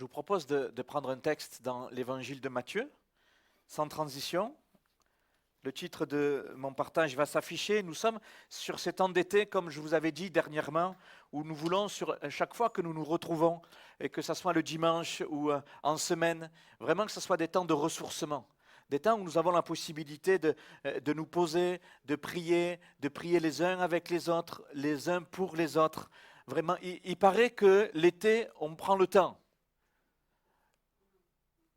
Je vous propose de prendre un texte dans l'évangile de Matthieu, sans transition. Le titre de mon partage va s'afficher. Nous sommes sur cet temps d'été, comme je vous avais dit dernièrement, où nous voulons, sur chaque fois que nous nous retrouvons, et que ce soit le dimanche ou en semaine, vraiment que ce soit des temps de ressourcement. Des temps où nous avons la possibilité de nous poser, de prier les uns avec les autres, les uns pour les autres. Vraiment, il paraît que l'été, on prend le temps.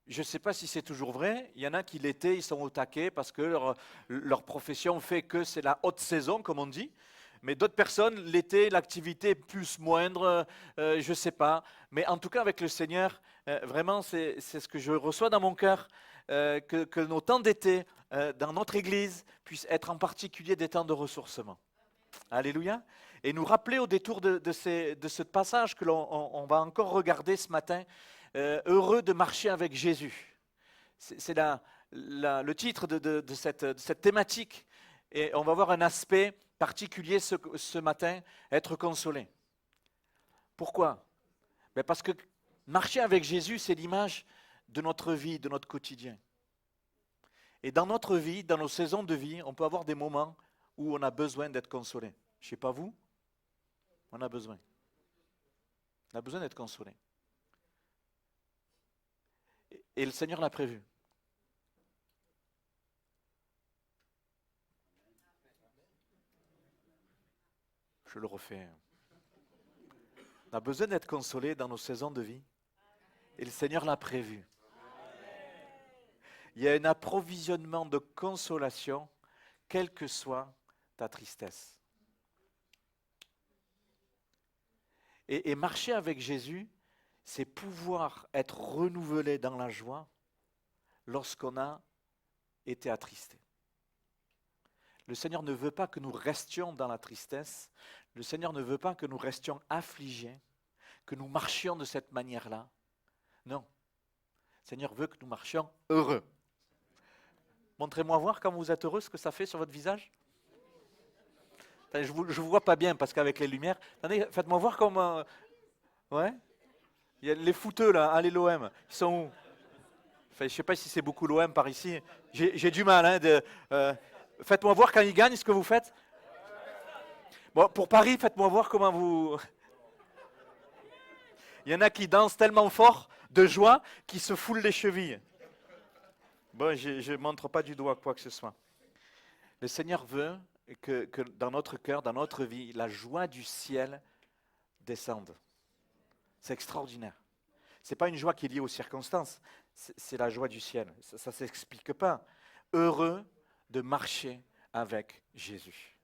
Je ne sais pas si c'est toujours vrai. Il y en a qui l'été, ils sont au taquet parce que leur profession fait que c'est la haute saison, comme on dit. Mais d'autres personnes, l'été, l'activité est plus moindre, je ne sais pas. Mais en tout cas, avec le Seigneur, vraiment, c'est ce que je reçois dans mon cœur, que nos temps d'été, dans notre Église, puissent être en particulier des temps de ressourcement. Alléluia. Et nous rappeler au détour de ce passage que l'on va encore regarder ce matin, heureux de marcher avec Jésus. C'est le titre de cette thématique. Et on va voir un aspect particulier ce matin, être consolé. Pourquoi? Parce que marcher avec Jésus, c'est l'image de notre vie, de notre quotidien. Et dans notre vie, dans nos saisons de vie, on peut avoir des moments où on a besoin d'être consolé. Je ne sais pas vous, on a besoin. On a besoin d'être consolé. Et le Seigneur l'a prévu. Je le refais. On a besoin d'être consolé dans nos saisons de vie. Et le Seigneur l'a prévu. Il y a un approvisionnement de consolation, quelle que soit ta tristesse. Et marcher avec Jésus, c'est pouvoir être renouvelé dans la joie lorsqu'on a été attristé. Le Seigneur ne veut pas que nous restions dans la tristesse. Le Seigneur ne veut pas que nous restions affligés, que nous marchions de cette manière-là. Non. Le Seigneur veut que nous marchions heureux. Montrez-moi voir quand vous êtes heureux, ce que ça fait sur votre visage. Je ne vous vois pas bien parce qu'avec les lumières. Attendez, faites-moi voir comment... Ouais. Il y a les footeux là, allez l'OM, ils sont où? Enfin, je ne sais pas si c'est beaucoup l'OM par ici. J'ai du mal. Faites-moi voir quand ils gagnent ce que vous faites. Bon, pour Paris, faites-moi voir comment vous... Il y en a qui dansent tellement fort de joie qu'ils se foulent les chevilles. Bon, je ne montre pas du doigt quoi que ce soit. Le Seigneur veut que dans notre cœur, dans notre vie, la joie du ciel descende. C'est extraordinaire. Ce n'est pas une joie qui est liée aux circonstances, c'est la joie du ciel. Ça ne s'explique pas. Heureux de marcher avec Jésus.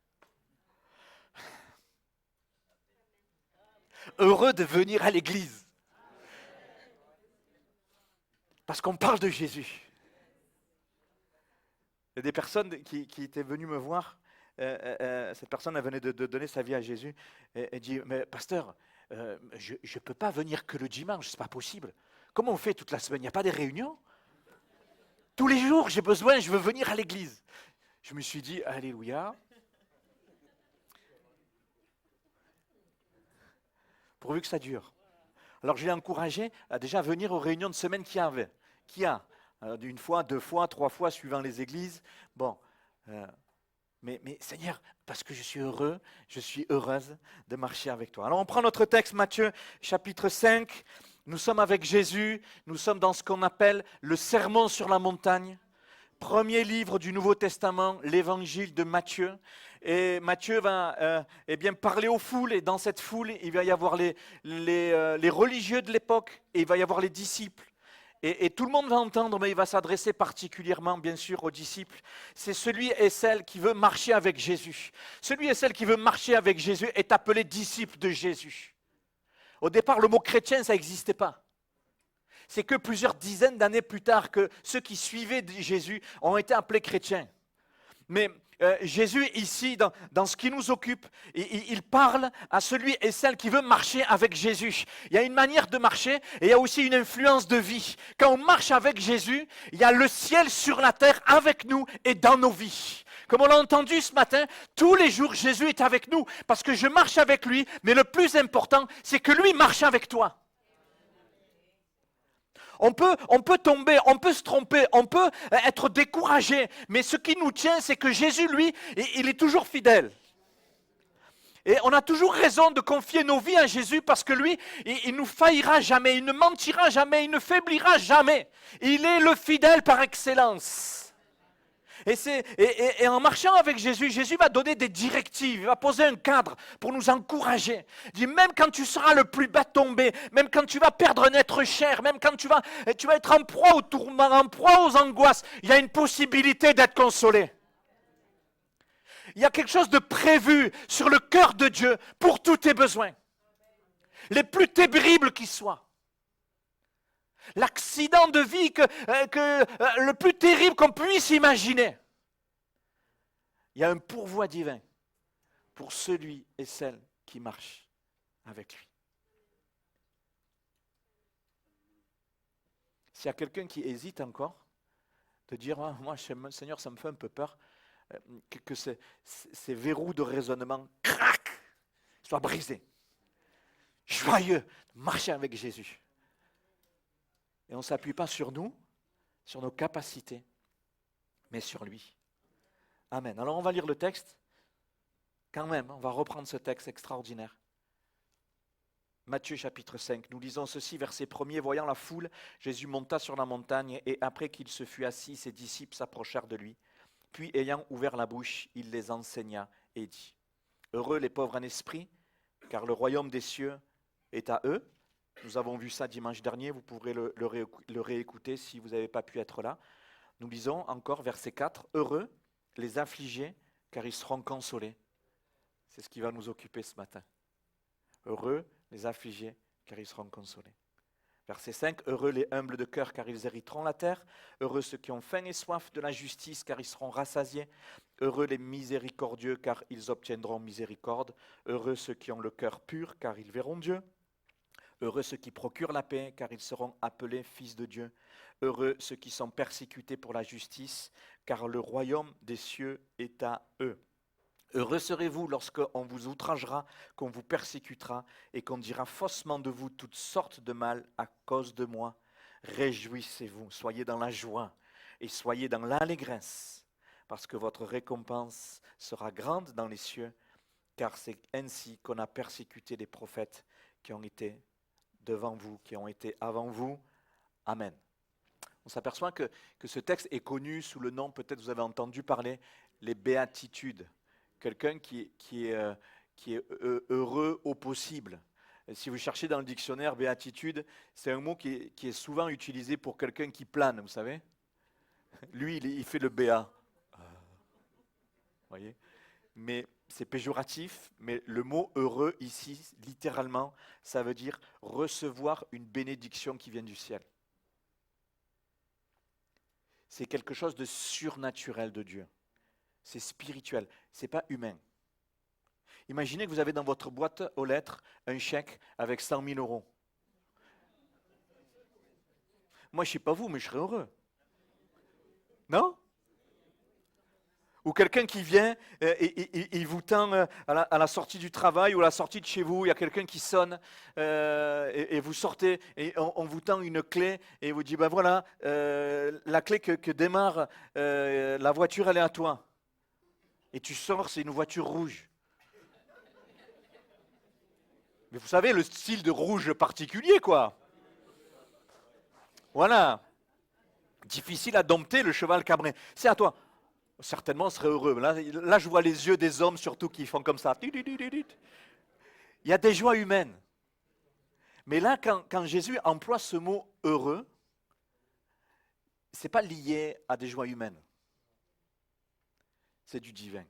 Heureux de venir à l'église. Parce qu'on parle de Jésus. Il y a des personnes qui étaient venues me voir. Cette personne elle venait de donner sa vie à Jésus. Elle dit, mais pasteur, je ne peux pas venir que le dimanche, ce n'est pas possible. Comment on fait toute la semaine? Il n'y a pas des réunions? Tous les jours, j'ai besoin, je veux venir à l'église. Je me suis dit, alléluia. Pourvu que ça dure. Alors je l'ai encouragé à déjà venir aux réunions de semaine qu'il y a. Une fois, 2 fois, 3 fois, suivant les églises. Bon, mais Seigneur, parce que je suis heureux, je suis heureuse de marcher avec toi. Alors on prend notre texte, Matthieu, chapitre 5. Nous sommes avec Jésus, nous sommes dans ce qu'on appelle le sermon sur la montagne. Premier livre du Nouveau Testament, l'évangile de Matthieu. Et Matthieu va parler aux foules, et dans cette foule, il va y avoir les religieux de l'époque, et il va y avoir les disciples. Et tout le monde va entendre, mais il va s'adresser particulièrement, bien sûr, aux disciples. C'est celui et celle qui veut marcher avec Jésus. Celui et celle qui veut marcher avec Jésus est appelé disciple de Jésus. Au départ, le mot chrétien, ça n'existait pas. C'est que plusieurs dizaines d'années plus tard que ceux qui suivaient Jésus ont été appelés chrétiens. Mais Jésus, ici, dans ce qui nous occupe, il parle à celui et celle qui veut marcher avec Jésus. Il y a une manière de marcher et il y a aussi une influence de vie. Quand on marche avec Jésus, il y a le ciel sur la terre avec nous et dans nos vies. Comme on l'a entendu ce matin, tous les jours, Jésus est avec nous parce que je marche avec lui, mais le plus important, c'est que lui marche avec toi. On peut tomber, on peut se tromper, on peut être découragé. Mais ce qui nous tient, c'est que Jésus, lui, il est toujours fidèle. Et on a toujours raison de confier nos vies à Jésus parce que lui, il ne nous faillira jamais, il ne mentira jamais, il ne faiblira jamais. Il est le fidèle par excellence. Et en marchant avec Jésus, Jésus va donner des directives, il va poser un cadre pour nous encourager. Il dit, même quand tu seras le plus bas tombé, même quand tu vas perdre un être cher, même quand tu vas être en proie au tourment, en proie aux angoisses, il y a une possibilité d'être consolé. Il y a quelque chose de prévu sur le cœur de Dieu pour tous tes besoins, les plus terribles qu'ils soient. L'accident de vie le plus terrible qu'on puisse imaginer. Il y a un pourvoi divin pour celui et celle qui marchent avec lui. S'il y a quelqu'un qui hésite encore, de dire, moi, Seigneur, ça me fait un peu peur, que ces verrous de raisonnement, crac, soient brisés. Joyeux, marcher avec Jésus. Et on ne s'appuie pas sur nous, sur nos capacités, mais sur lui. Amen. Alors on va lire le texte. Quand même, on va reprendre ce texte extraordinaire. Matthieu chapitre 5, nous lisons ceci, verset 1er. Voyant la foule, Jésus monta sur la montagne et après qu'il se fut assis, ses disciples s'approchèrent de lui. Puis ayant ouvert la bouche, il les enseigna et dit, heureux les pauvres en esprit, car le royaume des cieux est à eux. Nous avons vu ça dimanche dernier, vous pourrez le réécouter si vous n'avez pas pu être là. Nous lisons encore verset 4, heureux les affligés, car ils seront consolés. C'est ce qui va nous occuper ce matin. Heureux les affligés, car ils seront consolés. Verset 5, heureux les humbles de cœur, car ils hériteront la terre. Heureux ceux qui ont faim et soif de la justice, car ils seront rassasiés. Heureux les miséricordieux, car ils obtiendront miséricorde. Heureux ceux qui ont le cœur pur, car ils verront Dieu. Heureux ceux qui procurent la paix, car ils seront appelés fils de Dieu. Heureux ceux qui sont persécutés pour la justice, car le royaume des cieux est à eux. Heureux serez-vous lorsqu'on vous outragera, qu'on vous persécutera et qu'on dira faussement de vous toutes sortes de mal à cause de moi. Réjouissez-vous, soyez dans la joie et soyez dans l'allégresse, parce que votre récompense sera grande dans les cieux, car c'est ainsi qu'on a persécuté les prophètes qui ont été devant vous, qui ont été avant vous. Amen. On s'aperçoit que ce texte est connu sous le nom, peut-être vous avez entendu parler, les béatitudes. Quelqu'un qui est heureux au possible. Et si vous cherchez dans le dictionnaire béatitude, c'est un mot qui est souvent utilisé pour quelqu'un qui plane, vous savez. Lui, il fait le béat. Voyez. Mais c'est péjoratif, mais le mot heureux ici, littéralement, ça veut dire recevoir une bénédiction qui vient du ciel. C'est quelque chose de surnaturel de Dieu. C'est spirituel, ce n'est pas humain. Imaginez que vous avez dans votre boîte aux lettres un chèque avec 100 000 euros. Moi, je ne sais pas vous, mais je serais heureux. Non ? Ou quelqu'un qui vient et il vous tend à la sortie du travail ou à la sortie de chez vous, il y a quelqu'un qui sonne et vous sortez et on vous tend une clé et vous dit, ben voilà, la clé que démarre la voiture, elle est à toi. Et tu sors, c'est une voiture rouge. Mais vous savez, le style de rouge particulier, quoi. Voilà. Difficile à dompter, le cheval cabré. C'est à toi. Certainement, on serait heureux. Là, je vois les yeux des hommes, surtout, qui font comme ça. Il y a des joies humaines. Mais là, quand Jésus emploie ce mot « heureux », ce n'est pas lié à des joies humaines. C'est du divin.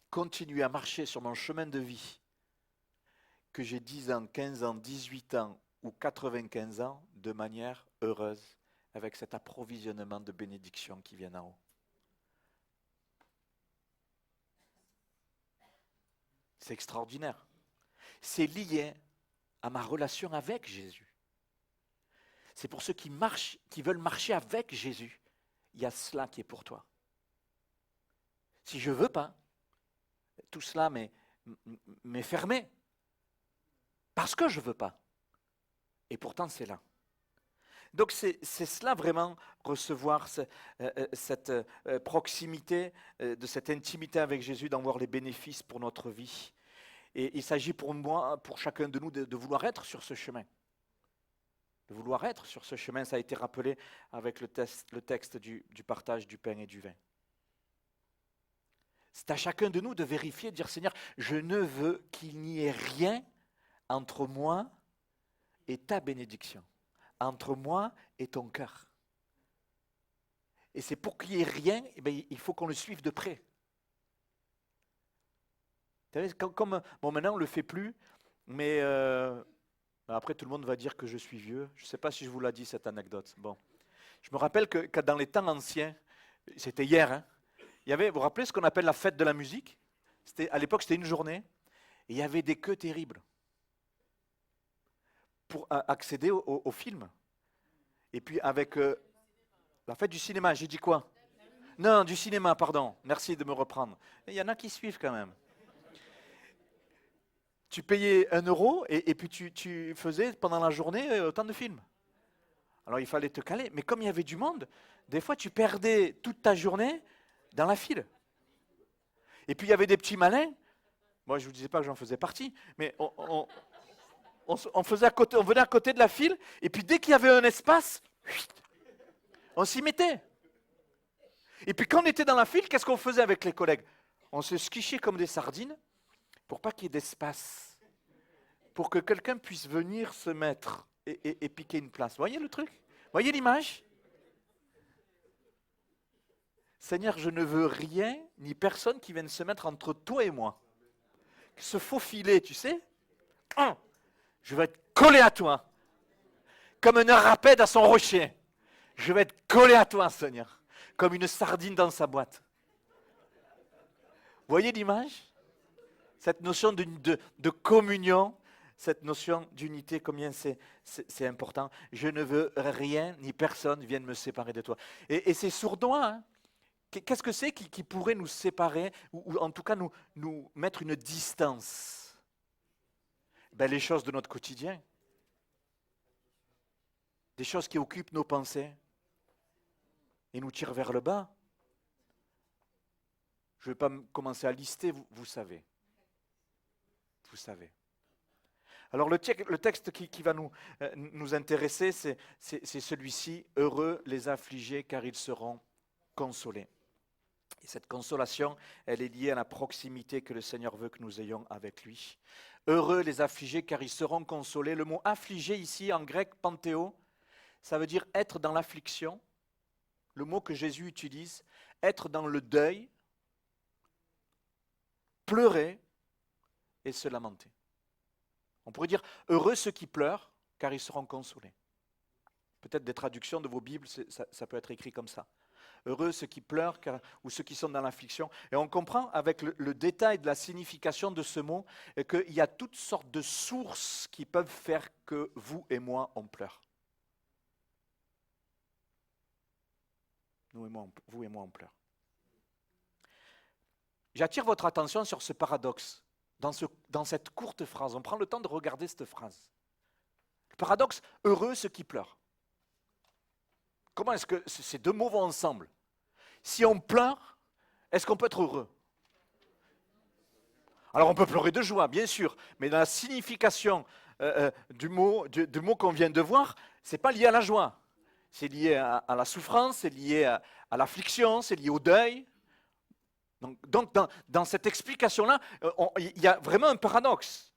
Continuer à marcher sur mon chemin de vie, que j'ai 10 ans, 15 ans, 18 ans ou 95 ans, de manière heureuse, avec cet approvisionnement de bénédictions qui viennent en haut. C'est extraordinaire. C'est lié à ma relation avec Jésus. C'est pour ceux qui marchent, qui veulent marcher avec Jésus. Il y a cela qui est pour toi. Si je ne veux pas, tout cela m'est fermé. Parce que je ne veux pas. Et pourtant, c'est là. Donc c'est cela vraiment, recevoir cette proximité, de cette intimité avec Jésus, d'en voir les bénéfices pour notre vie. Et il s'agit pour moi, pour chacun de nous, de vouloir être sur ce chemin. De vouloir être sur ce chemin, ça a été rappelé avec le texte du partage du pain et du vin. C'est à chacun de nous de vérifier, de dire Seigneur, je ne veux qu'il n'y ait rien entre moi et ta bénédiction, entre moi et ton cœur. Et c'est pour qu'il n'y ait rien, eh bien, il faut qu'on le suive de près. Comme maintenant on ne le fait plus, mais après tout le monde va dire que je suis vieux. Je ne sais pas si je vous l'ai dit cette anecdote. Bon. Je me rappelle que dans les temps anciens, c'était hier, hein, il y avait, vous vous rappelez ce qu'on appelle la fête de la musique? À l'époque c'était une journée, et il y avait des queues terribles pour accéder au film. Et puis avec la fête du cinéma, j'ai dit quoi? Non, du cinéma, pardon. Merci de me reprendre. Il y en a qui suivent quand même. Tu payais 1 euro et puis tu faisais pendant la journée autant de films. Alors il fallait te caler. Mais comme il y avait du monde, des fois tu perdais toute ta journée dans la file. Et puis il y avait des petits malins. Moi je ne vous disais pas que j'en faisais partie, mais on faisait à côté, on venait à côté de la file, et puis dès qu'il y avait un espace, on s'y mettait. Et puis quand on était dans la file, qu'est-ce qu'on faisait avec les collègues? On se squichait comme des sardines pour pas qu'il y ait d'espace, pour que quelqu'un puisse venir se mettre et piquer une place. Vous voyez le truc? Vous voyez l'image? Seigneur, je ne veux rien ni personne qui vienne se mettre entre toi et moi. Se faufiler, tu sais? Je vais être collé à toi, comme un arapède à son rocher. Je vais être collé à toi, Seigneur, comme une sardine dans sa boîte. Vous voyez l'image? Cette notion de communion, cette notion d'unité, combien c'est important. Je ne veux rien ni personne vienne me séparer de toi. Et c'est sournois. Hein? Qu'est-ce que c'est qui pourrait nous séparer, ou en tout cas nous mettre une distance? Ben, les choses de notre quotidien. Des choses qui occupent nos pensées et nous tirent vers le bas. Je ne vais pas commencer à lister, vous savez. Vous savez. Alors le texte qui va nous intéresser, c'est celui-ci. Heureux les affligés, car ils seront consolés. Et cette consolation, elle est liée à la proximité que le Seigneur veut que nous ayons avec lui. Heureux les affligés, car ils seront consolés. Le mot affligé ici, en grec, panthéo, ça veut dire être dans l'affliction. Le mot que Jésus utilise, être dans le deuil, pleurer et se lamenter. On pourrait dire heureux ceux qui pleurent, car ils seront consolés. Peut-être des traductions de vos Bibles, ça peut être écrit comme ça. Heureux ceux qui pleurent ou ceux qui sont dans l'affliction. Et on comprend avec le détail de la signification de ce mot qu'il y a toutes sortes de sources qui peuvent faire que vous et moi, on pleure. Vous et moi, on pleure. J'attire votre attention sur ce paradoxe. Dans cette courte phrase, on prend le temps de regarder cette phrase. Le paradoxe, heureux ceux qui pleurent. Comment est-ce que ces deux mots vont ensemble? Si on pleure, est-ce qu'on peut être heureux? Alors on peut pleurer de joie, bien sûr, mais dans la signification du mot qu'on vient de voir, ce n'est pas lié à la joie. C'est lié à la souffrance, c'est lié à l'affliction, c'est lié au deuil. Donc dans cette explication-là, il y a vraiment un paradoxe.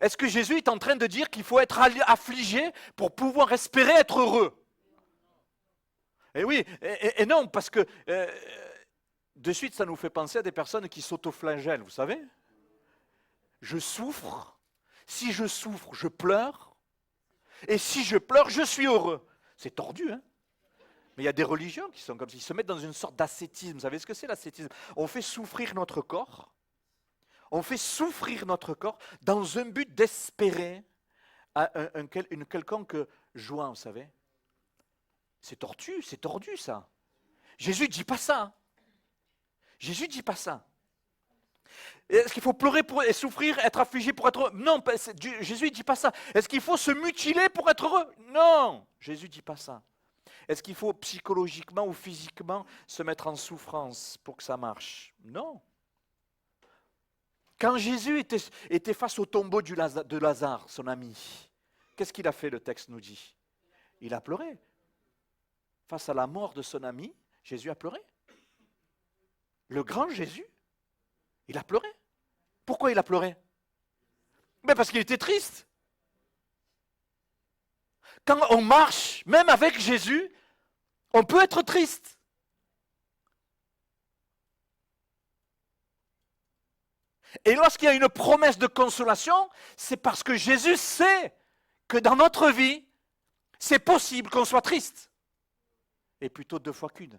Est-ce que Jésus est en train de dire qu'il faut être affligé pour pouvoir espérer être heureux? Et oui, et non, parce que de suite, ça nous fait penser à des personnes qui s'autoflagellent, vous savez? Je souffre, si je souffre, je pleure, et si je pleure, je suis heureux. C'est tordu, hein? Mais il y a des religions qui sont comme ça, ils se mettent dans une sorte d'ascétisme. Vous savez ce que c'est l'ascétisme? On fait souffrir notre corps, dans un but d'espérer une quelconque joie, vous savez. C'est tordu ça. Jésus ne dit pas ça. Jésus ne dit pas ça. Est-ce qu'il faut pleurer et souffrir, être affligé pour être heureux? Non, Jésus ne dit pas ça. Est-ce qu'il faut se mutiler pour être heureux? Non, Jésus ne dit pas ça. Est-ce qu'il faut psychologiquement ou physiquement se mettre en souffrance pour que ça marche? Non. Quand Jésus était face au tombeau de Lazare, son ami, qu'est-ce qu'il a fait, le texte nous dit? Il a pleuré. Face à la mort de son ami, Jésus a pleuré. Le grand Jésus, il a pleuré. Pourquoi il a pleuré? Mais parce qu'il était triste. Quand on marche, même avec Jésus, on peut être triste. Et lorsqu'il y a une promesse de consolation, c'est parce que Jésus sait que dans notre vie, c'est possible qu'on soit triste. Et plutôt 2 fois qu'une.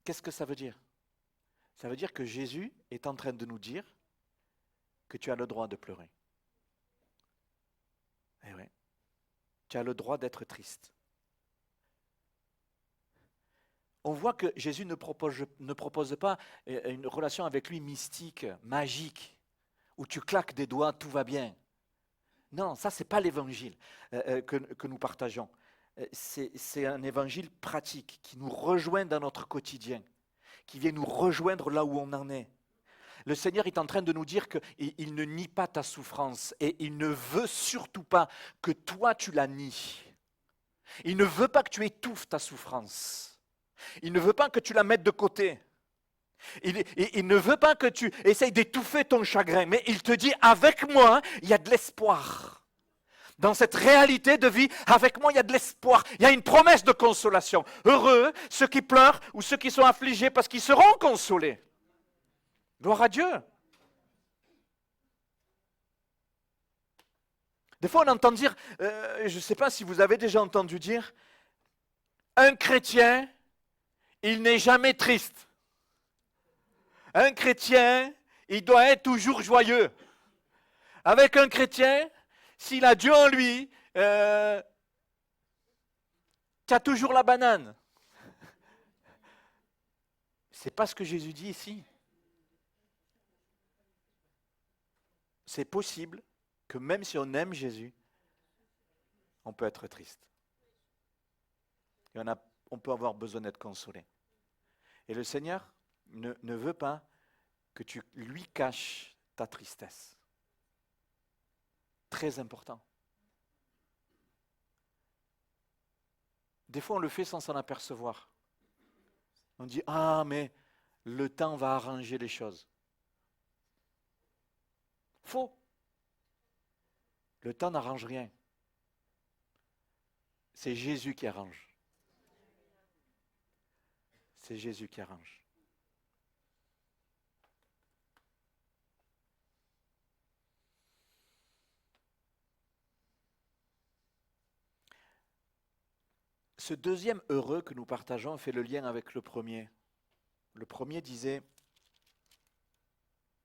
Qu'est-ce que ça veut dire? Ça veut dire que Jésus est en train de nous dire que tu as le droit de pleurer. Eh oui. Tu as le droit d'être triste. On voit que Jésus ne propose pas une relation avec lui mystique, magique, où tu claques des doigts, tout va bien. Non, ça, ce n'est pas l'évangile que nous partageons. C'est un évangile pratique qui nous rejoint dans notre quotidien, qui vient nous rejoindre là où on en est. Le Seigneur est en train de nous dire qu'il ne nie pas ta souffrance et il ne veut surtout pas que toi tu la nies. Il ne veut pas que tu étouffes ta souffrance. Il ne veut pas que tu la mettes de côté. Il ne veut pas que tu essayes d'étouffer ton chagrin, mais il te dit, avec moi, il y a de l'espoir. Dans cette réalité de vie, avec moi, il y a de l'espoir. Il y a une promesse de consolation. Heureux ceux qui pleurent ou ceux qui sont affligés parce qu'ils seront consolés. Gloire à Dieu. Des fois, on entend dire, je ne sais pas si vous avez déjà entendu dire, un chrétien, il n'est jamais triste. Un chrétien, il doit être toujours joyeux. Avec un chrétien, s'il a Dieu en lui, tu as toujours la banane. C'est pas ce que Jésus dit ici. C'est possible que même si on aime Jésus, on peut être triste. Et on peut avoir besoin d'être consolé. Et le Seigneur ne veut pas que tu lui caches ta tristesse. Très important. Des fois, on le fait sans s'en apercevoir. On dit, ah, mais le temps va arranger les choses. Faux. Le temps n'arrange rien. C'est Jésus qui arrange. C'est Jésus qui arrange. Ce deuxième heureux que nous partageons fait le lien avec le premier. Le premier disait,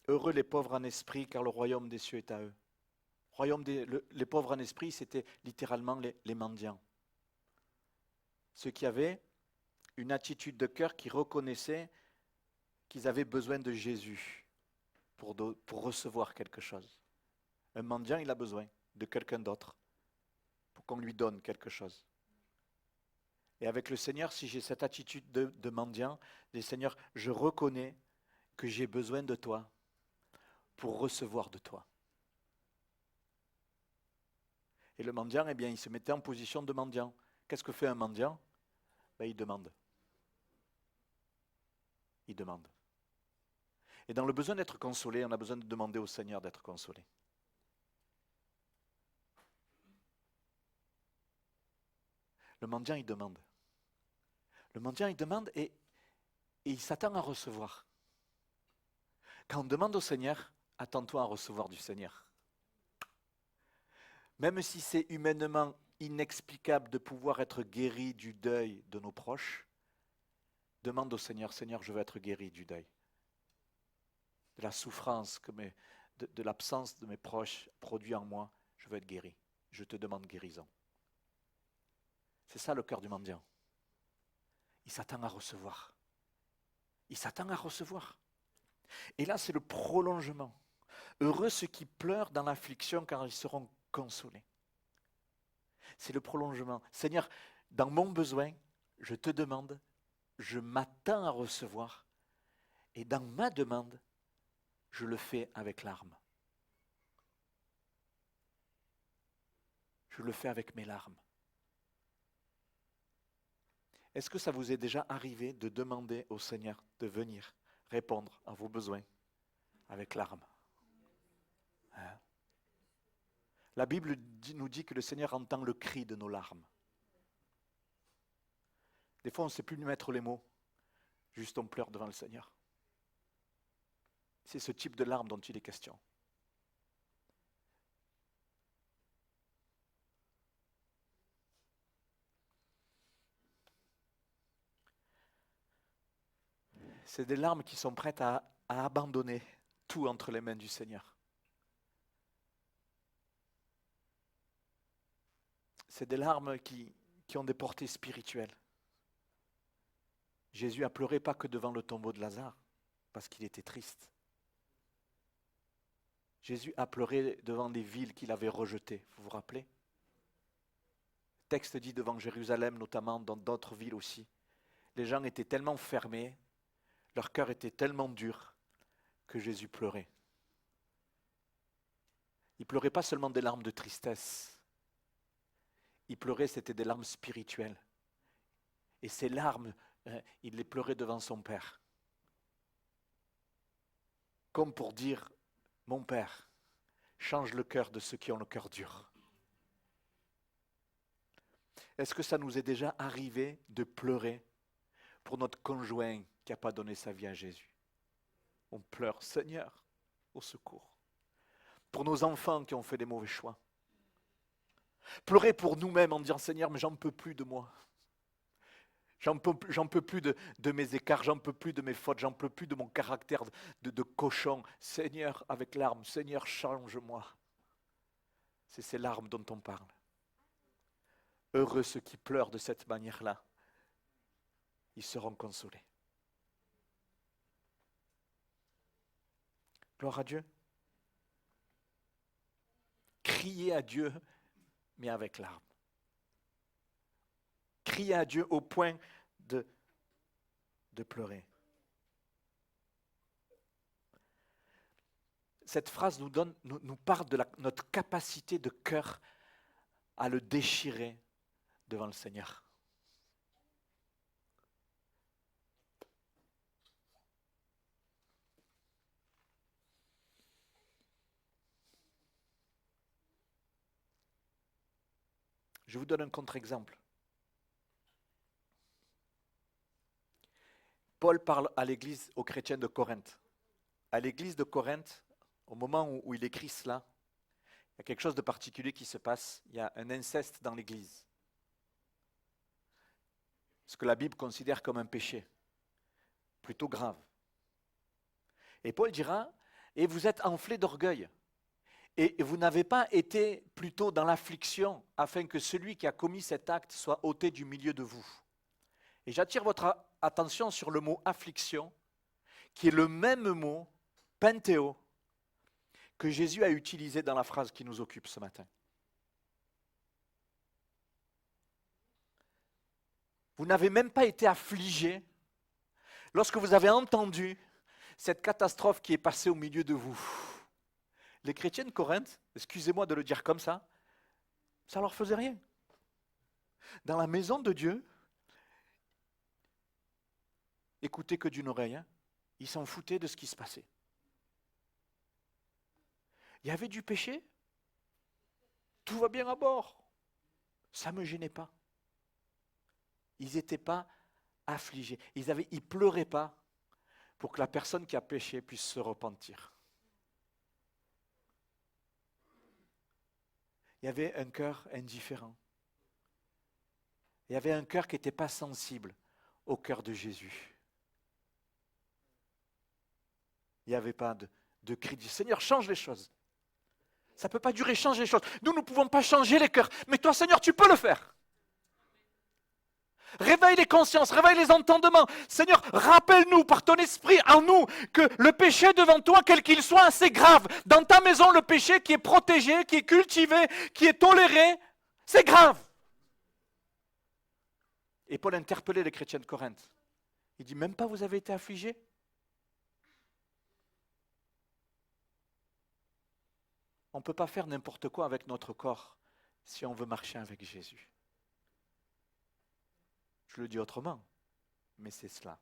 heureux les pauvres en esprit, car le royaume des cieux est à eux. Les pauvres en esprit, c'était littéralement les mendiants. Ceux qui avaient une attitude de cœur qui reconnaissait qu'ils avaient besoin de Jésus pour recevoir quelque chose. Un mendiant, il a besoin de quelqu'un d'autre pour qu'on lui donne quelque chose. Et avec le Seigneur, si j'ai cette attitude de mendiant, je dis Seigneur, je reconnais que j'ai besoin de toi pour recevoir de toi. Et le mendiant, eh bien, il se mettait en position de mendiant. Qu'est-ce que fait un mendiant? Il demande. Il demande. Et dans le besoin d'être consolé, on a besoin de demander au Seigneur d'être consolé. Le mendiant, il demande. Le mendiant, il demande et il s'attend à recevoir. Quand on demande au Seigneur, attends-toi à recevoir du Seigneur. Même si c'est humainement inexplicable de pouvoir être guéri du deuil de nos proches, demande au Seigneur, Seigneur, je veux être guéri du deuil. De la souffrance, de l'absence de mes proches produit en moi, je veux être guéri. Je te demande guérison. C'est ça le cœur du mendiant. il s'attend à recevoir. Il s'attend à recevoir. Et là, c'est le prolongement. Heureux ceux qui pleurent dans l'affliction, car ils seront consolés. C'est le prolongement. Seigneur, dans mon besoin, je te demande, je m'attends à recevoir. Et dans ma demande, je le fais avec larmes. Je le fais avec mes larmes. Est-ce que ça vous est déjà arrivé de demander au Seigneur de venir répondre à vos besoins avec larmes? Hein? La Bible nous dit que le Seigneur entend le cri de nos larmes. Des fois, on ne sait plus lui mettre les mots. Juste on pleure devant le Seigneur. C'est ce type de larmes dont il est question. C'est des larmes qui sont prêtes à abandonner tout entre les mains du Seigneur. C'est des larmes qui ont des portées spirituelles. Jésus a pleuré pas que devant le tombeau de Lazare, parce qu'il était triste. Jésus a pleuré devant les villes qu'il avait rejetées, vous vous rappelez? Le texte dit devant Jérusalem, notamment dans d'autres villes aussi. Les gens étaient tellement fermés, leur cœur était tellement dur, que Jésus pleurait. Il pleurait pas seulement des larmes de tristesse. Il pleurait, c'était des larmes spirituelles. Et ces larmes, il les pleurait devant son Père. Comme pour dire, mon Père, change le cœur de ceux qui ont le cœur dur. Est-ce que ça nous est déjà arrivé de pleurer pour notre conjoint qui n'a pas donné sa vie à Jésus? On pleure, Seigneur, au secours. Pour nos enfants qui ont fait des mauvais choix. Pleurer pour nous-mêmes en disant, Seigneur, mais j'en peux plus de moi. J'en peux plus de mes écarts, j'en peux plus de mes fautes, j'en peux plus de mon caractère de cochon. Seigneur, avec larmes, Seigneur, change-moi. C'est ces larmes dont on parle. Heureux ceux qui pleurent de cette manière-là. Ils seront consolés. Gloire à Dieu. Criez à Dieu, mais avec larmes. Criez à Dieu au point de pleurer. Cette phrase nous parle de notre capacité de cœur à le déchirer devant le Seigneur. Je vous donne un contre-exemple. Paul parle à l'église, aux chrétiens de Corinthe. À l'église de Corinthe, au moment où il écrit cela, il y a quelque chose de particulier qui se passe. Il y a un inceste dans l'église. Ce que la Bible considère comme un péché, plutôt grave. Et Paul dira, et vous êtes enflés d'orgueil. Et vous n'avez pas été plutôt dans l'affliction afin que celui qui a commis cet acte soit ôté du milieu de vous. Et j'attire votre attention sur le mot affliction, qui est le même mot, pentéo, que Jésus a utilisé dans la phrase qui nous occupe ce matin. Vous n'avez même pas été affligé lorsque vous avez entendu cette catastrophe qui est passée au milieu de vous. Les chrétiens de Corinthe, excusez-moi de le dire comme ça leur faisait rien. Dans la maison de Dieu, écoutez que d'une oreille, ils s'en foutaient de ce qui se passait. Il y avait du péché, tout va bien à bord. Ça ne me gênait pas. Ils n'étaient pas affligés. Ils ne pleuraient pas pour que la personne qui a péché puisse se repentir. Il y avait un cœur indifférent. Il y avait un cœur qui n'était pas sensible au cœur de Jésus. Il n'y avait pas de cri du Seigneur, change les choses. Ça ne peut pas durer, change les choses. Nous ne pouvons pas changer les cœurs. Mais toi, Seigneur, tu peux le faire. Réveille les consciences, réveille les entendements. Seigneur, rappelle-nous par ton esprit en nous que le péché devant toi, quel qu'il soit, c'est grave. Dans ta maison, le péché qui est protégé, qui est cultivé, qui est toléré, c'est grave. Et Paul interpellait les chrétiens de Corinthe. Il dit, même pas vous avez été affligés? On ne peut pas faire n'importe quoi avec notre corps si on veut marcher avec Jésus. Je le dis autrement, mais c'est cela.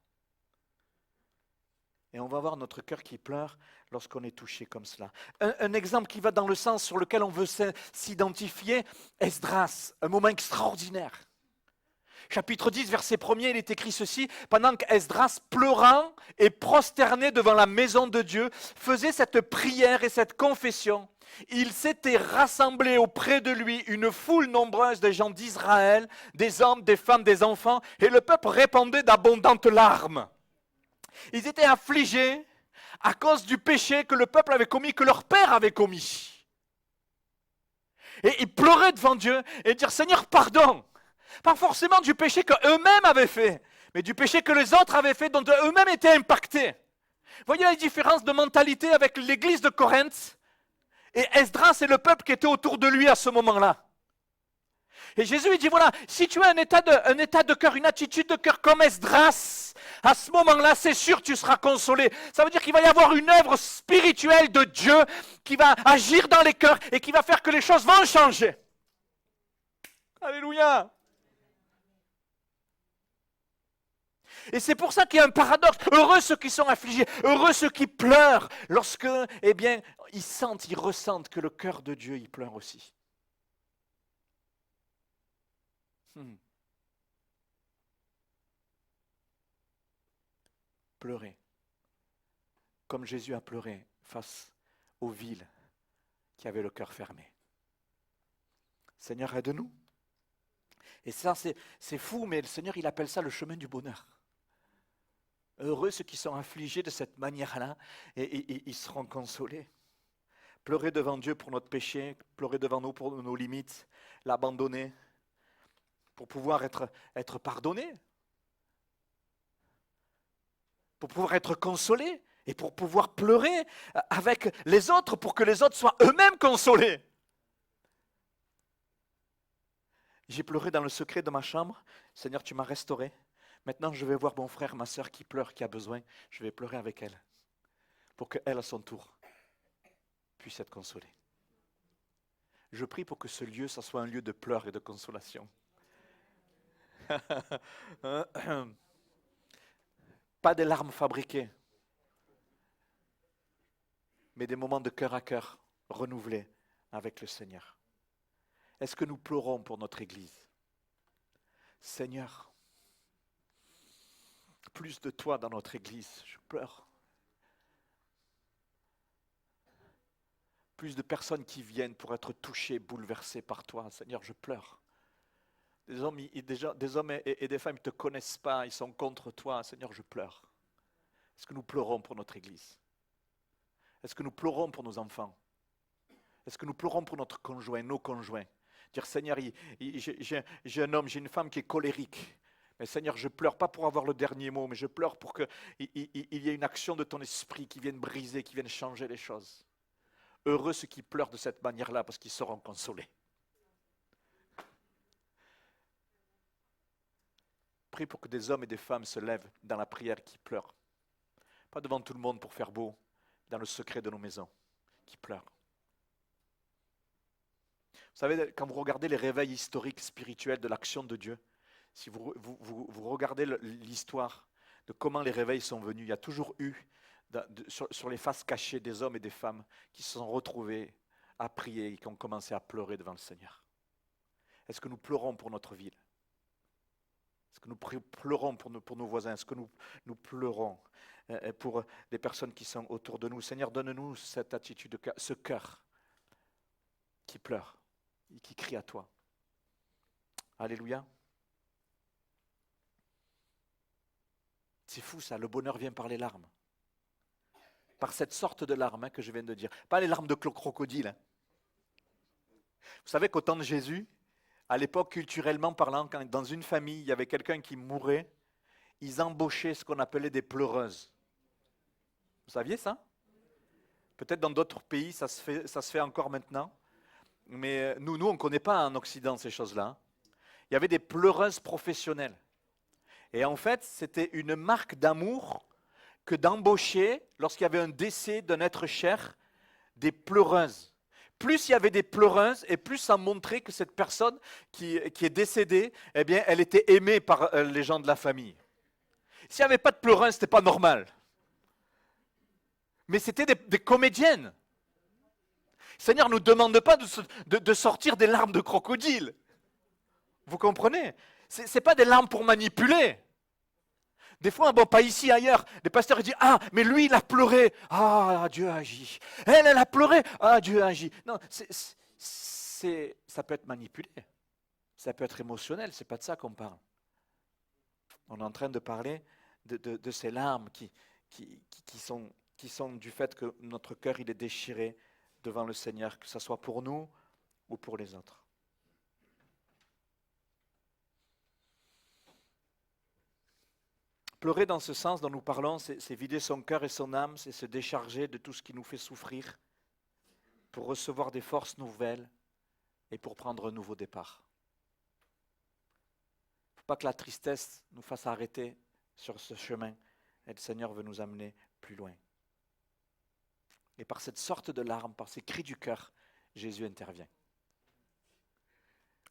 Et on va voir notre cœur qui pleure lorsqu'on est touché comme cela. Un exemple qui va dans le sens sur lequel on veut s'identifier, Esdras, un moment extraordinaire. Chapitre 10, verset 1er, il est écrit ceci, pendant qu'Esdras, pleurant et prosterné devant la maison de Dieu, faisait cette prière et cette confession, il s'était rassemblé auprès de lui une foule nombreuse de gens d'Israël, des hommes, des femmes, des enfants, et le peuple répandait d'abondantes larmes. Ils étaient affligés à cause du péché que le peuple avait commis, que leur père avait commis. Et ils pleuraient devant Dieu et dire, Seigneur, pardon. Pas forcément du péché qu'eux-mêmes avaient fait, mais du péché que les autres avaient fait, dont eux-mêmes étaient impactés. Voyez la différence de mentalité avec l'église de Corinthe et Esdras et le peuple qui était autour de lui à ce moment-là. Et Jésus il dit, voilà, si tu as un état de cœur, une attitude de cœur comme Esdras, à ce moment-là, c'est sûr tu seras consolé. Ça veut dire qu'il va y avoir une œuvre spirituelle de Dieu qui va agir dans les cœurs et qui va faire que les choses vont changer. Alléluia! Et c'est pour ça qu'il y a un paradoxe. Heureux ceux qui sont affligés, heureux ceux qui pleurent, lorsque, eh bien, ils ressentent que le cœur de Dieu, il pleure aussi. Pleurer. Comme Jésus a pleuré face aux villes qui avaient le cœur fermé. Seigneur, aide-nous. Et ça, c'est fou, mais le Seigneur, il appelle ça le chemin du bonheur. Heureux ceux qui sont affligés de cette manière-là, et ils seront consolés. Pleurer devant Dieu pour notre péché, pleurer devant nous pour nos limites, l'abandonner, pour pouvoir être pardonné, pour pouvoir être consolé, et pour pouvoir pleurer avec les autres, pour que les autres soient eux-mêmes consolés. J'ai pleuré dans le secret de ma chambre, Seigneur, tu m'as restauré. Maintenant, je vais voir mon frère, ma soeur qui pleure, qui a besoin. Je vais pleurer avec elle, pour qu'elle, à son tour, puisse être consolée. Je prie pour que ce lieu, ça soit un lieu de pleurs et de consolation. Pas des larmes fabriquées, mais des moments de cœur à cœur renouvelés avec le Seigneur. Est-ce que nous pleurons pour notre Église? Seigneur, plus de toi dans notre Église, je pleure. Plus de personnes qui viennent pour être touchées, bouleversées par toi. Seigneur, je pleure. Des hommes et des femmes ne te connaissent pas, ils sont contre toi. Seigneur, je pleure. Est-ce que nous pleurons pour notre Église? Est-ce que nous pleurons pour nos enfants? Est-ce que nous pleurons pour notre conjoint, nos conjoints? Dire, Seigneur, j'ai un homme, j'ai une femme qui est colérique. Mais Seigneur, je pleure pas pour avoir le dernier mot, mais je pleure pour qu'il y ait une action de ton esprit qui vienne briser, qui vienne changer les choses. Heureux ceux qui pleurent de cette manière-là parce qu'ils seront consolés. Prie pour que des hommes et des femmes se lèvent dans la prière qui pleurent. Pas devant tout le monde pour faire beau, dans le secret de nos maisons, qui pleurent. Vous savez, quand vous regardez les réveils historiques, spirituels de l'action de Dieu, si vous regardez l'histoire de comment les réveils sont venus, il y a toujours eu sur les faces cachées des hommes et des femmes qui se sont retrouvés à prier et qui ont commencé à pleurer devant le Seigneur. Est-ce que nous pleurons pour notre ville? Est-ce que nous pleurons pour nos voisins? Est-ce que nous pleurons pour les personnes qui sont autour de nous? Seigneur, donne-nous cette attitude, ce cœur qui pleure et qui crie à toi. Alléluia. C'est fou ça, le bonheur vient par les larmes. Par cette sorte de larmes que je viens de dire. Pas les larmes de crocodile. Vous savez qu'au temps de Jésus, À l'époque, culturellement parlant, quand dans une famille, il y avait quelqu'un qui mourait, ils embauchaient ce qu'on appelait des pleureuses. Vous saviez ça? Peut-être dans d'autres pays, ça se fait encore maintenant. Mais nous, on ne connaît pas en Occident ces choses-là. Il y avait des pleureuses professionnelles. Et en fait, c'était une marque d'amour que d'embaucher, lorsqu'il y avait un décès d'un être cher, des pleureuses. Plus il y avait des pleureuses, et plus ça montrait que cette personne qui est décédée, eh bien, elle était aimée par les gens de la famille. S'il n'y avait pas de pleureuses, ce n'était pas normal. Mais c'était des comédiennes. Le Seigneur ne nous demande pas de sortir des larmes de crocodile. Vous comprenez? Ce n'est pas des larmes pour manipuler. Des fois, bon, pas ici, ailleurs, les pasteurs disent, ah, mais lui, il a pleuré. Ah, Dieu agit. Elle a pleuré. Ah, Dieu agit. Non, ça peut être manipulé. Ça peut être émotionnel. C'est pas de ça qu'on parle. On est en train de parler de ces larmes qui sont du fait que notre cœur, il est déchiré devant le Seigneur, que ce soit pour nous ou pour les autres. Pleurer dans ce sens dont nous parlons, c'est vider son cœur et son âme, c'est se décharger de tout ce qui nous fait souffrir pour recevoir des forces nouvelles et pour prendre un nouveau départ. Il ne faut pas que la tristesse nous fasse arrêter sur ce chemin et le Seigneur veut nous amener plus loin. Et par cette sorte de larmes, par ces cris du cœur, Jésus intervient.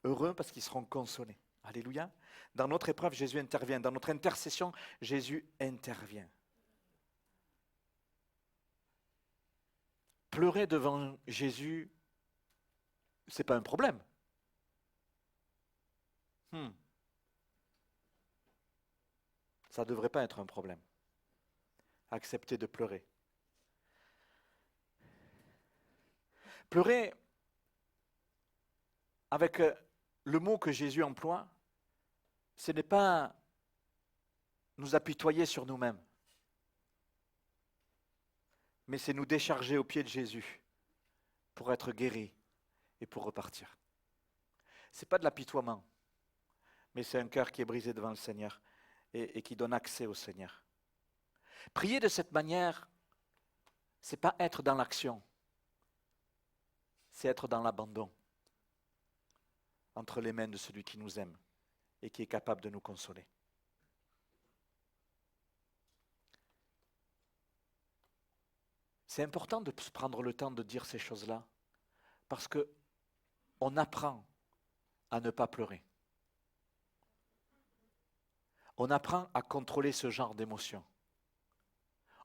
Heureux parce qu'ils seront consolés. Alléluia. Dans notre épreuve, Jésus intervient. Dans notre intercession, Jésus intervient. Pleurer devant Jésus, ce n'est pas un problème. Ça ne devrait pas être un problème. Accepter de pleurer. Pleurer, avec le mot que Jésus emploie, ce n'est pas nous apitoyer sur nous-mêmes, mais c'est nous décharger au pied de Jésus pour être guéris et pour repartir. Ce n'est pas de l'apitoiement, mais c'est un cœur qui est brisé devant le Seigneur et qui donne accès au Seigneur. Prier de cette manière, ce n'est pas être dans l'action, c'est être dans l'abandon entre les mains de celui qui nous aime et qui est capable de nous consoler. C'est important de prendre le temps de dire ces choses-là parce qu'on apprend à ne pas pleurer. On apprend à contrôler ce genre d'émotions.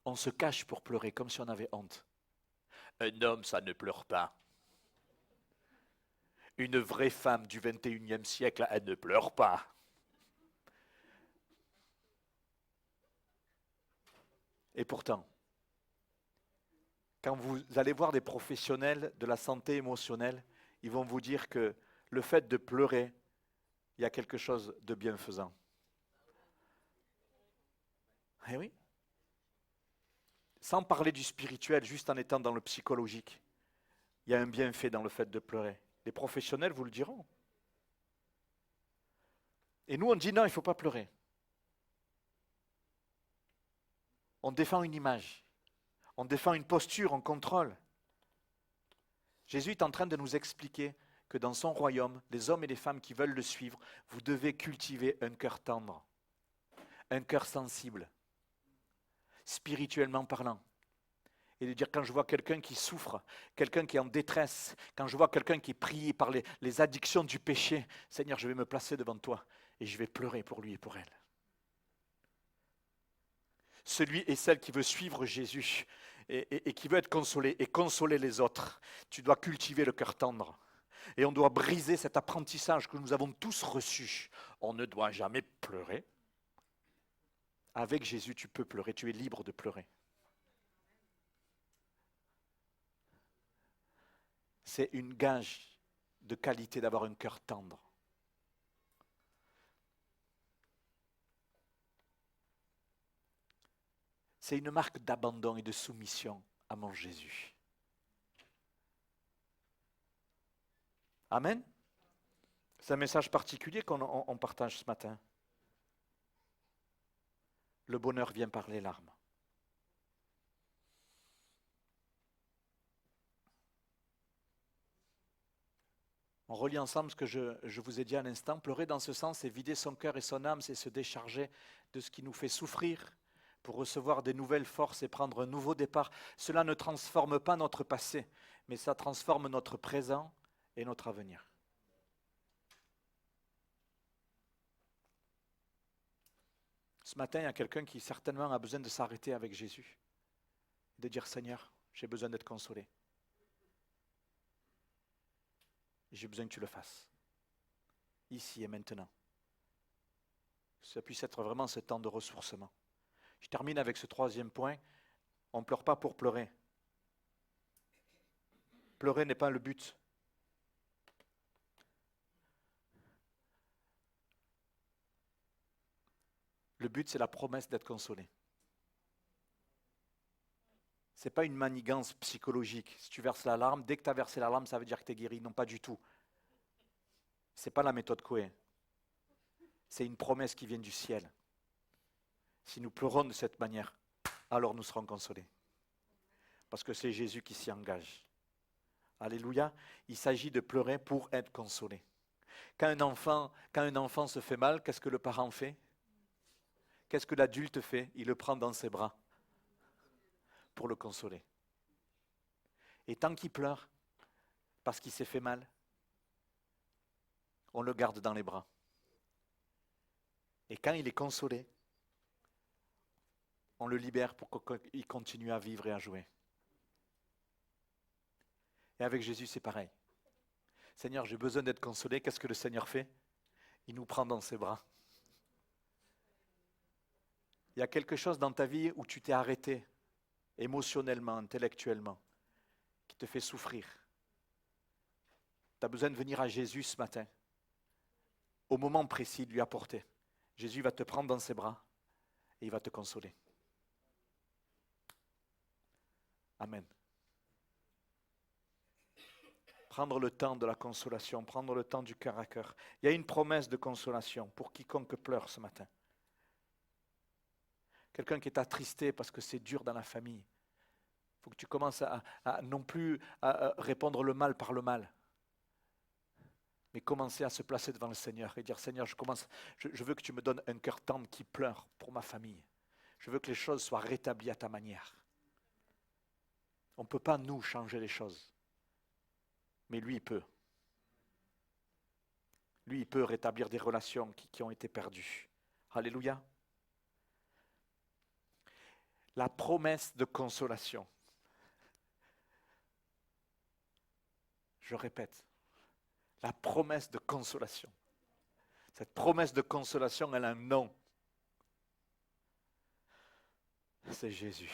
On se cache pour pleurer comme si on avait honte. Un homme, ça ne pleure pas. Une vraie femme du 21e siècle, elle ne pleure pas. Et pourtant, quand vous allez voir des professionnels de la santé émotionnelle, ils vont vous dire que le fait de pleurer, il y a quelque chose de bienfaisant. Eh oui. Sans parler du spirituel, juste en étant dans le psychologique, il y a un bienfait dans le fait de pleurer. Les professionnels vous le diront. Et nous, on dit non, il ne faut pas pleurer. On défend une image. On défend une posture, on contrôle. Jésus est en train de nous expliquer que dans son royaume, les hommes et les femmes qui veulent le suivre, vous devez cultiver un cœur tendre, un cœur sensible, spirituellement parlant. Et de dire, quand je vois quelqu'un qui souffre, quelqu'un qui est en détresse, quand je vois quelqu'un qui est pris par les addictions du péché, Seigneur, je vais me placer devant toi et je vais pleurer pour lui et pour elle. Celui et celle qui veut suivre Jésus et qui veut être consolé et consoler les autres, tu dois cultiver le cœur tendre. Et on doit briser cet apprentissage que nous avons tous reçu. On ne doit jamais pleurer. Avec Jésus, tu peux pleurer, tu es libre de pleurer. C'est une gage de qualité d'avoir un cœur tendre. C'est une marque d'abandon et de soumission à mon Jésus. Amen. C'est un message particulier qu'on partage ce matin. Le bonheur vient par les larmes. On relit ensemble ce que je vous ai dit à l'instant. Pleurer dans ce sens, c'est vider son cœur et son âme, c'est se décharger de ce qui nous fait souffrir pour recevoir des nouvelles forces et prendre un nouveau départ. Cela ne transforme pas notre passé, mais ça transforme notre présent et notre avenir. Ce matin, il y a quelqu'un qui certainement a besoin de s'arrêter avec Jésus, de dire « Seigneur, j'ai besoin d'être consolé. J'ai besoin que tu le fasses, ici et maintenant. » Que ça puisse être vraiment ce temps de ressourcement. Je termine avec ce troisième point. On ne pleure pas pour pleurer. Pleurer n'est pas le but. Le but, c'est la promesse d'être consolé. Ce n'est pas une manigance psychologique. Si tu verses la larme, dès que tu as versé la larme, ça veut dire que tu es guéri. Non, pas du tout. Ce n'est pas la méthode Coué. C'est une promesse qui vient du ciel. Si nous pleurons de cette manière, alors nous serons consolés. Parce que c'est Jésus qui s'y engage. Alléluia. Il s'agit de pleurer pour être consolé. Quand un enfant se fait mal, qu'est-ce que le parent fait? Qu'est-ce que l'adulte fait? Il le prend dans ses bras pour le consoler. Et tant qu'il pleure, parce qu'il s'est fait mal, on le garde dans les bras. Et quand il est consolé, on le libère pour qu'il continue à vivre et à jouer. Et avec Jésus, c'est pareil. Seigneur, j'ai besoin d'être consolé. Qu'est-ce que le Seigneur fait? Il nous prend dans ses bras. Il y a quelque chose dans ta vie où tu t'es arrêté, émotionnellement, intellectuellement, qui te fait souffrir. Tu as besoin de venir à Jésus ce matin, au moment précis, de lui apporter. Jésus va te prendre dans ses bras et il va te consoler. Amen. Prendre le temps de la consolation, prendre le temps du cœur à cœur. Il y a une promesse de consolation pour quiconque pleure ce matin. Quelqu'un qui est attristé parce que c'est dur dans la famille. Il faut que tu commences à non plus à répondre le mal par le mal, mais commencer à se placer devant le Seigneur et dire « Seigneur, je veux que tu me donnes un cœur tendre qui pleure pour ma famille. Je veux que les choses soient rétablies à ta manière. » On ne peut pas, nous, changer les choses. Mais lui, il peut. Lui, il peut rétablir des relations qui ont été perdues. Alléluia. La promesse de consolation. Je répète, la promesse de consolation. Cette promesse de consolation, elle a un nom. C'est Jésus.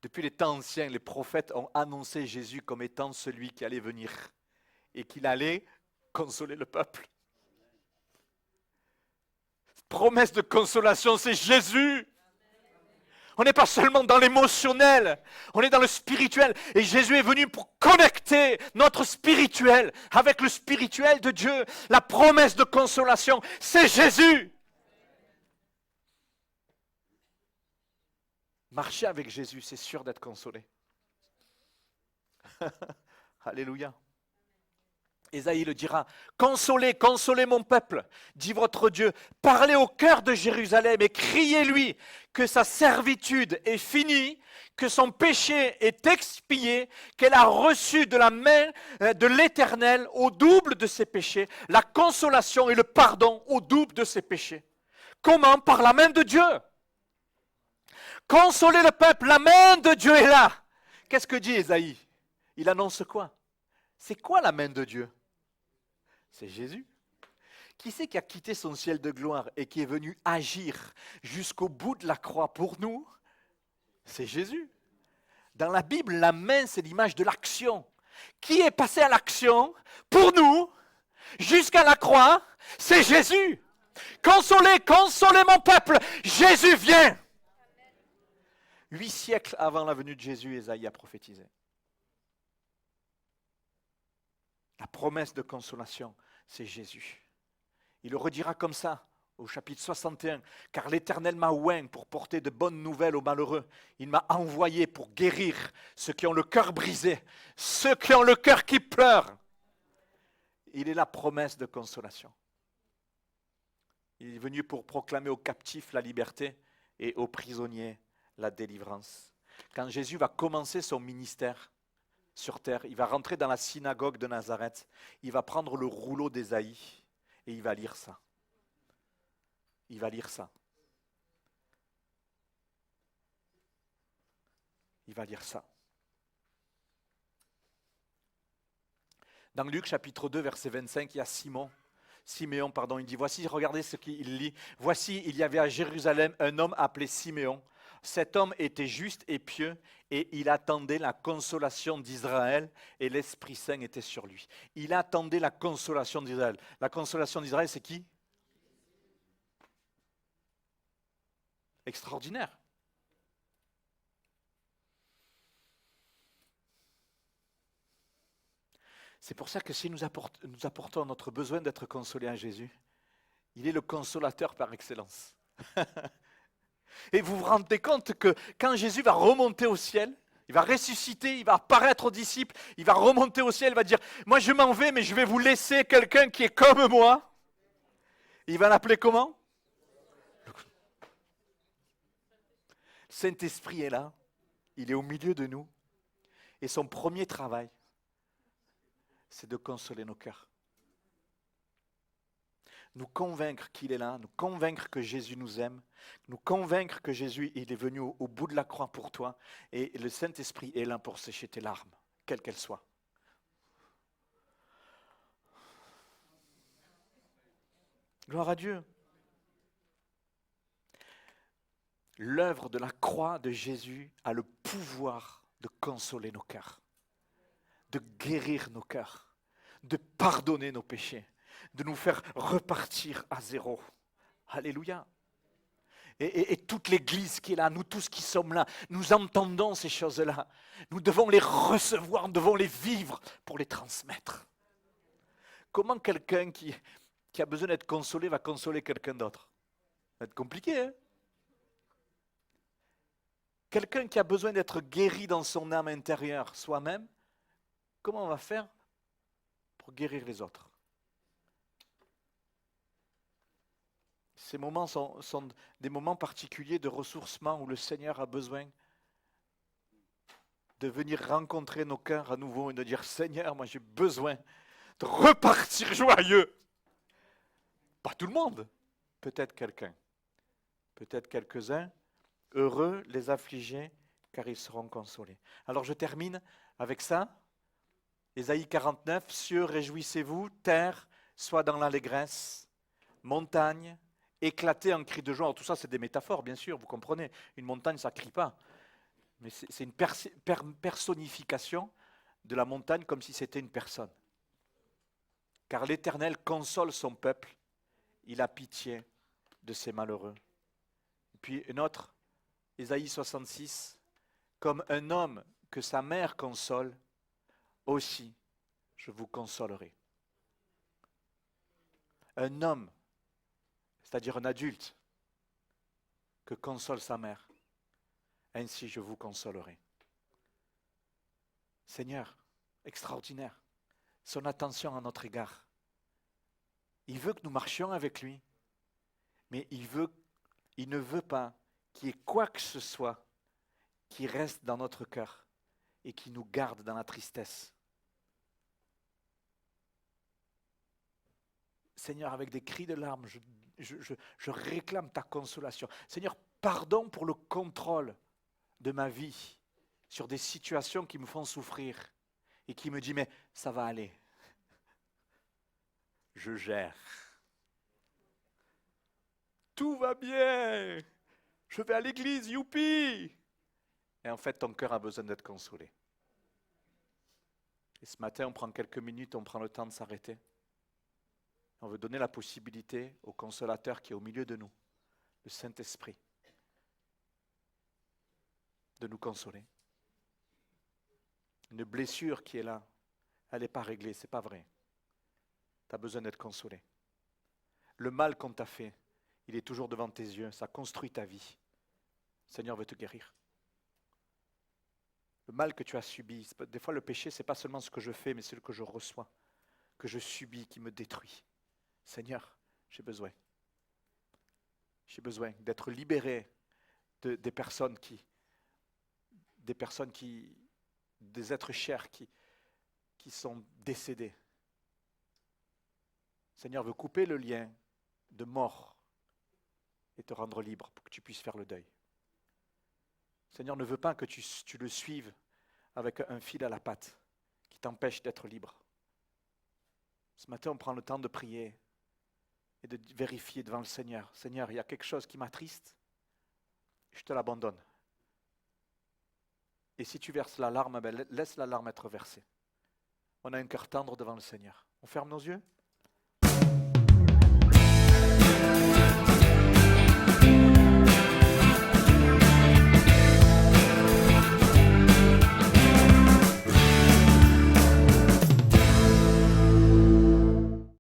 Depuis les temps anciens, les prophètes ont annoncé Jésus comme étant celui qui allait venir et qu'il allait consoler le peuple. Cette promesse de consolation, c'est Jésus. On n'est pas seulement dans l'émotionnel, on est dans le spirituel. Et Jésus est venu pour connecter notre spirituel avec le spirituel de Dieu. La promesse de consolation, c'est Jésus. Marcher avec Jésus, c'est sûr d'être consolé. Alléluia. Ésaïe le dira, consolez, consolez mon peuple, dit votre Dieu, parlez au cœur de Jérusalem et criez-lui que sa servitude est finie, que son péché est expié, qu'elle a reçu de la main de l'Éternel au double de ses péchés, la consolation et le pardon au double de ses péchés. Comment? Par la main de Dieu. Consolez le peuple, la main de Dieu est là. Qu'est-ce que dit Ésaïe? Il annonce quoi? C'est quoi la main de Dieu? C'est Jésus. Qui c'est qui a quitté son ciel de gloire et qui est venu agir jusqu'au bout de la croix pour nous? C'est Jésus. Dans la Bible, la main, c'est l'image de l'action. Qui est passé à l'action pour nous jusqu'à la croix? C'est Jésus. Consolez, consolez mon peuple. Jésus vient. 8 siècles avant la venue de Jésus, Ésaïe a prophétisé. La promesse de consolation, c'est Jésus. Il le redira comme ça au chapitre 61. Car l'Éternel m'a oint pour porter de bonnes nouvelles aux malheureux. Il m'a envoyé pour guérir ceux qui ont le cœur brisé, ceux qui ont le cœur qui pleure. Il est la promesse de consolation. Il est venu pour proclamer aux captifs la liberté et aux prisonniers la délivrance. Quand Jésus va commencer son ministère sur terre, il va rentrer dans la synagogue de Nazareth, il va prendre le rouleau d'Ésaïe et il va lire ça. Il va lire ça. Il va lire ça. Dans Luc chapitre 2, verset 25, il y a Siméon, il dit, voici, regardez ce qu'il lit. Voici, il y avait à Jérusalem un homme appelé Siméon. Cet homme était juste et pieux et il attendait la consolation d'Israël et l'Esprit Saint était sur lui. Il attendait la consolation d'Israël. La consolation d'Israël, c'est qui? Extraordinaire. C'est pour ça que si nous apportons notre besoin d'être consolés en Jésus, il est le consolateur par excellence. Et vous vous rendez compte que quand Jésus va remonter au ciel, il va ressusciter, il va apparaître aux disciples, il va remonter au ciel, il va dire, moi je m'en vais, mais je vais vous laisser quelqu'un qui est comme moi. Il va l'appeler comment? Le Saint-Esprit est là, il est au milieu de nous. Et son premier travail, c'est de consoler nos cœurs. Nous convaincre qu'il est là, nous convaincre que Jésus nous aime, nous convaincre que Jésus il est venu au bout de la croix pour toi et le Saint-Esprit est là pour sécher tes larmes, quelles qu'elles soient. Gloire à Dieu. L'œuvre de la croix de Jésus a le pouvoir de consoler nos cœurs, de guérir nos cœurs, de pardonner nos péchés, de nous faire repartir à zéro. Alléluia. Et toute l'Église qui est là, nous tous qui sommes là, nous entendons ces choses-là. Nous devons les recevoir, nous devons les vivre pour les transmettre. Comment quelqu'un qui a besoin d'être consolé va consoler quelqu'un d'autre? Ça va être compliqué, hein? Quelqu'un qui a besoin d'être guéri dans son âme intérieure soi-même, comment on va faire pour guérir les autres? Ces moments sont des moments particuliers de ressourcement où le Seigneur a besoin de venir rencontrer nos cœurs à nouveau et de dire, Seigneur, moi j'ai besoin de repartir joyeux. Pas tout le monde, peut-être quelqu'un, peut-être quelques-uns, heureux les affligés car ils seront consolés. Alors je termine avec ça. Ésaïe 49, cieux, réjouissez-vous, terre, sois dans l'allégresse, montagne, éclatez en cris de joie. Alors, tout ça, c'est des métaphores, bien sûr, vous comprenez. Une montagne, ça ne crie pas. Mais c'est une personnification de la montagne comme si c'était une personne. Car l'Éternel console son peuple, il a pitié de ses malheureux. Et puis une autre, Ésaïe 66, comme un homme que sa mère console, aussi je vous consolerai. Un homme, c'est-à-dire un adulte, que console sa mère, ainsi je vous consolerai. Seigneur, extraordinaire, son attention à notre égard. Il veut que nous marchions avec lui, mais il ne veut pas qu'il y ait quoi que ce soit qui reste dans notre cœur et qui nous garde dans la tristesse. Seigneur, avec des cris de larmes, je réclame ta consolation. Seigneur, pardon pour le contrôle de ma vie sur des situations qui me font souffrir et qui me disent, mais ça va aller. Je gère. Tout va bien. Je vais à l'église, youpi. Et en fait, ton cœur a besoin d'être consolé. Et ce matin, on prend quelques minutes, on prend le temps de s'arrêter. On veut donner la possibilité au consolateur qui est au milieu de nous, le Saint-Esprit, de nous consoler. Une blessure qui est là, elle n'est pas réglée, c'est pas vrai. Tu as besoin d'être consolé. Le mal qu'on t'a fait, il est toujours devant tes yeux, ça construit ta vie. Le Seigneur veut te guérir. Le mal que tu as subi, des fois le péché, ce n'est pas seulement ce que je fais, mais ce que je reçois, que je subis, qui me détruit. Seigneur, j'ai besoin. J'ai besoin d'être libéré des personnes des êtres chers qui sont décédés. Seigneur veut couper le lien de mort et te rendre libre pour que tu puisses faire le deuil. Seigneur ne veut pas que tu le suives avec un fil à la patte qui t'empêche d'être libre. Ce matin, on prend le temps de prier et de vérifier devant le Seigneur. Seigneur, il y a quelque chose qui m'attriste, je te l'abandonne. Et si tu verses la larme, laisse la larme être versée. On a un cœur tendre devant le Seigneur. On ferme nos yeux ?